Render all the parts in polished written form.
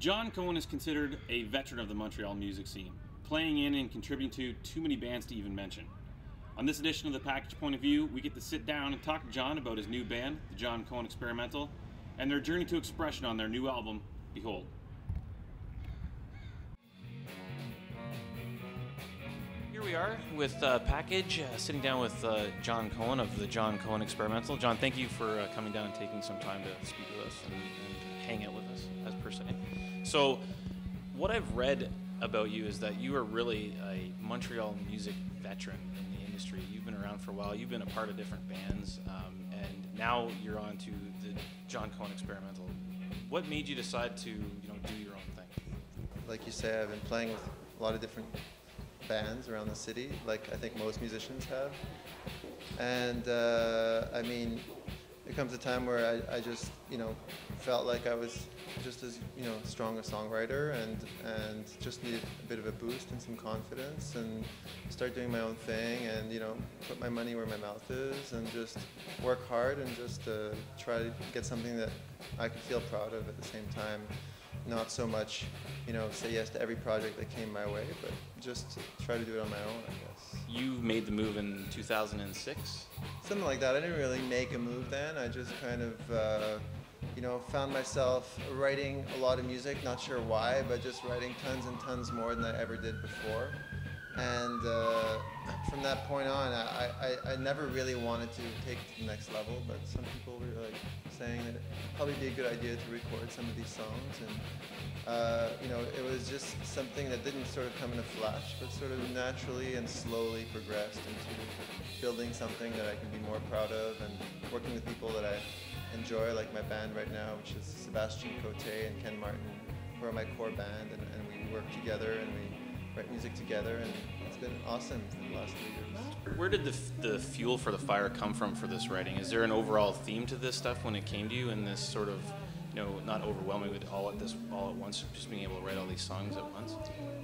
Jon Cohen is considered a veteran of the Montreal music scene, playing in and contributing to too many bands to even mention. On this edition of the PKG Point of View, we get to sit down and talk to Jon about his new band, the Jon Cohen Experimental, and their journey to expression on their new album, Behold. Here we are with PKG, sitting down with Jon Cohen of the Jon Cohen Experimental. Jon, thank you for coming down and taking some time to speak with us and hang out with us, as per se. So, what I've read about you is that you are really a Montreal music veteran in the industry. You've been around for a while. You've been a part of different bands, and now you're on to the Jon Cohen Experimental. What made you decide to, do your own thing? Like you say, I've been playing with a lot of different bands around the city, like I think most musicians have. And I mean, there comes a time where I just, felt like I was just as, strong a songwriter and just needed a bit of a boost and some confidence and start doing my own thing and, put my money where my mouth is and just work hard and just try to get something that I could feel proud of at the same time. Not so much, say yes to every project that came my way, but just try to do it on my own, I guess. You made the move in 2006? Something like that. I didn't really make a move then. I just kind of, found myself writing a lot of music, not sure why, but just writing tons and tons more than I ever did before. And from that point on, I never really wanted to take it to the next level, but some people were like saying that it'd probably be a good idea to record some of these songs. And, it was just something that didn't sort of come in a flash, but sort of naturally and slowly progressed into building something that I can be more proud of and working with people that I enjoy, like my band right now, which is Sébastien Côté and Ken Martin, who are my core band, and we work together and we write music together, and it's been awesome for the last 3 years. Where did the fuel for the fire come from for this writing? Is there an overall theme to this stuff when it came to you, and this sort of, not overwhelming with all at once, just being able to write all these songs at once?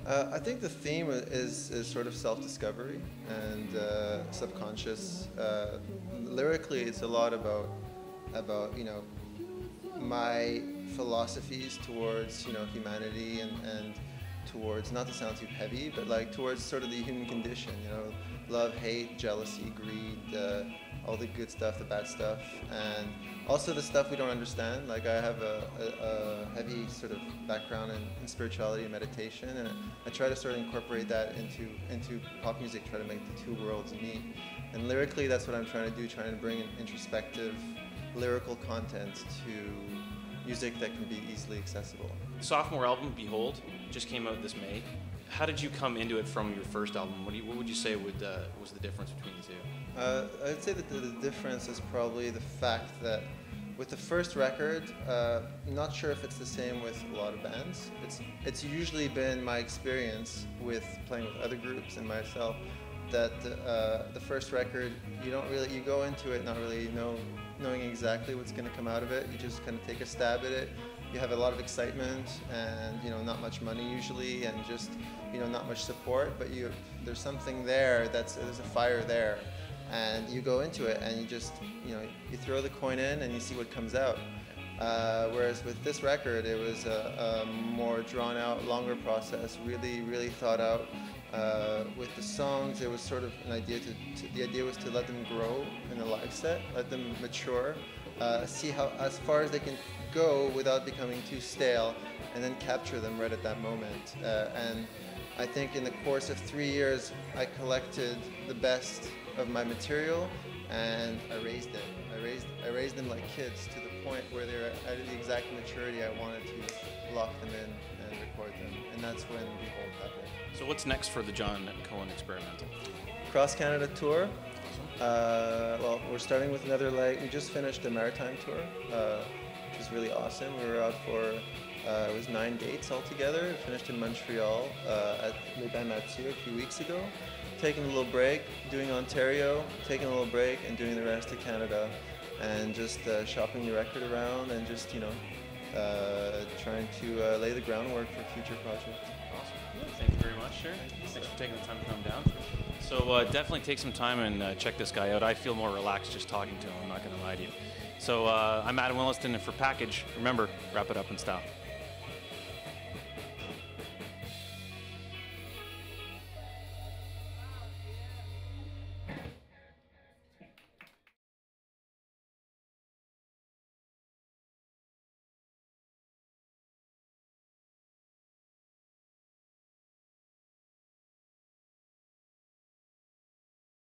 I think the theme is sort of self-discovery and subconscious. Lyrically, it's a lot about my philosophies towards humanity and towards, not to sound too heavy, but like towards sort of the human condition, love, hate, jealousy, greed, all the good stuff, the bad stuff, and also the stuff we don't understand. Like I have a heavy sort of background in spirituality and meditation, and I try to sort of incorporate that into pop music, try to make the two worlds meet. And lyrically, that's what I'm trying to do, trying to bring an introspective, lyrical content to music that can be easily accessible. Sophomore album, Behold, just came out this May. How did you come into it from your first album? What would you say was the difference between the two? I'd say that the difference is probably the fact that with the first record, I'm not sure if it's the same with a lot of bands. It's usually been my experience with playing with other groups and myself that the first record, you go into it not really knowing exactly what's going to come out of it. You just kind of take a stab at it. You have a lot of excitement and not much money usually, and just not much support. But there's something there. There's a fire there, and you go into it and you just you throw the coin in and you see what comes out. Whereas with this record, it was a more drawn out, longer process. Really thought out. With the songs, it was sort of an idea the idea was to let them grow in a live set, let them mature, see how as far as they can go without becoming too stale, and then capture them right at that moment. And I think in the course of 3 years, I collected the best of my material, and I raised it. I raised them like kids to the point where they're at the exact maturity I wanted to lock them in and record them. And that's when Behold happened. So what's next for the Jon Cohen Experimental? Cross Canada tour. Well, we're starting with another leg. We just finished a maritime tour, which was really awesome. We were out for, it was 9 dates altogether. We finished in Montreal at Les Bains Mathieu a few weeks ago. Taking a little break, doing Ontario, taking a little break, and doing the rest of Canada. And just shopping the record around and just, trying to lay the groundwork for future projects. Awesome. Thank you very much, sir. Thanks for taking the time to come down. So definitely take some time and check this guy out. I feel more relaxed just talking to him, I'm not going to lie to you. So I'm Adam Williston, and for PKG, remember, wrap it up in style.